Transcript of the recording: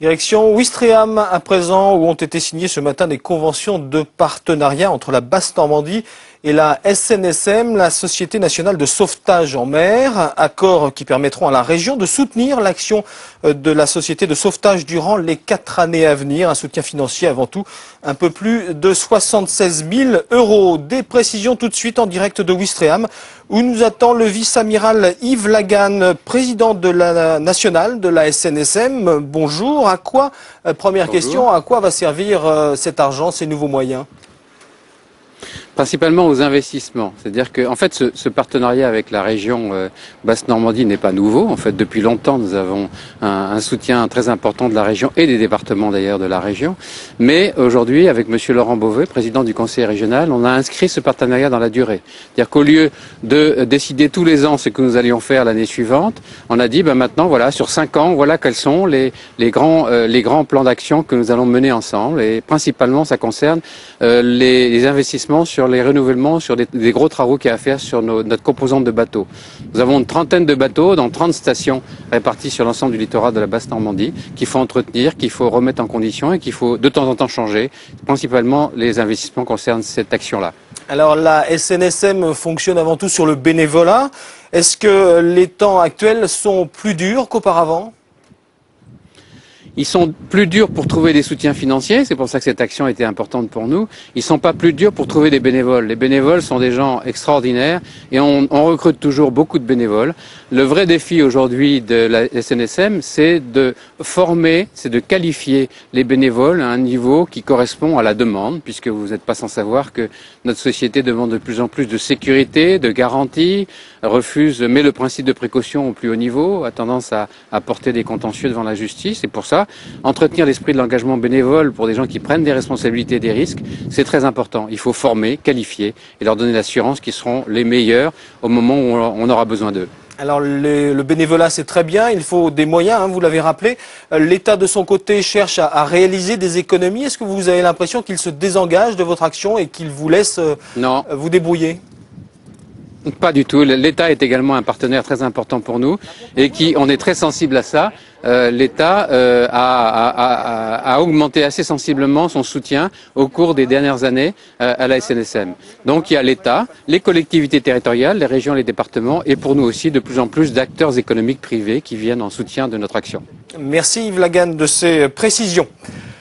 Direction Ouistreham à présent, où ont été signées ce matin des conventions de partenariat entre la Basse-Normandie et la SNSM, la Société nationale de sauvetage en mer. Accords qui permettront à la région de soutenir l'action de la société de sauvetage durant les 4 années à venir. Un soutien financier avant tout, un peu plus de 76 000 €. Des précisions tout de suite en direct de Ouistreham, où nous attend le vice-amiral Yves Lagan, président de la nationale de la SNSM. Bonjour. À quoi, première question, à quoi va servir cet argent, ces nouveaux moyens ? Principalement aux investissements. C'est-à-dire que, en fait, ce partenariat avec la région Basse-Normandie n'est pas nouveau. En fait, depuis longtemps, nous avons un soutien très important de la région et des départements d'ailleurs de la région. Mais aujourd'hui, avec Monsieur Laurent Beauvais, président du conseil régional, on a inscrit ce partenariat dans la durée. C'est-à-dire qu'au lieu de décider tous les ans ce que nous allions faire l'année suivante, on a dit, maintenant, voilà, sur 5 ans, voilà quels sont les grands plans d'action que nous allons mener ensemble. Et principalement, ça concerne les investissements sur les renouvellements, sur des gros travaux qu'il y a à faire sur notre composante de bateaux. Nous avons une trentaine de bateaux dans 30 stations réparties sur l'ensemble du littoral de la Basse-Normandie qu'il faut entretenir, qu'il faut remettre en condition et qu'il faut de temps en temps changer. Principalement, les investissements concernent cette action-là. Alors la SNSM fonctionne avant tout sur le bénévolat. Est-ce que les temps actuels sont plus durs qu'auparavant ? Ils sont plus durs pour trouver des soutiens financiers, c'est pour ça que cette action était importante pour nous. Ils sont pas plus durs pour trouver des bénévoles. Les bénévoles sont des gens extraordinaires et on recrute toujours beaucoup de bénévoles. Le vrai défi aujourd'hui de la SNSM, c'est de former, c'est de qualifier les bénévoles à un niveau qui correspond à la demande, puisque vous n'êtes pas sans savoir que notre société demande de plus en plus de sécurité, de garantie, met le principe de précaution au plus haut niveau, a tendance à porter des contentieux devant la justice. Et pour ça, entretenir l'esprit de l'engagement bénévole pour des gens qui prennent des responsabilités et des risques, c'est très important. Il faut former, qualifier et leur donner l'assurance qu'ils seront les meilleurs au moment où on aura besoin d'eux. Alors le bénévolat, c'est très bien, il faut des moyens, vous l'avez rappelé. L'État de son côté cherche à réaliser des économies. Est-ce que vous avez l'impression qu'il se désengage de votre action et qu'il vous laisse vous débrouiller ? Pas du tout. L'État est également un partenaire très important pour nous et on est très sensible à ça. L'État a augmenté assez sensiblement son soutien au cours des dernières années à la SNSM. Donc il y a l'État, les collectivités territoriales, les régions, les départements et pour nous aussi de plus en plus d'acteurs économiques privés qui viennent en soutien de notre action. Merci Yves Lagan de ces précisions.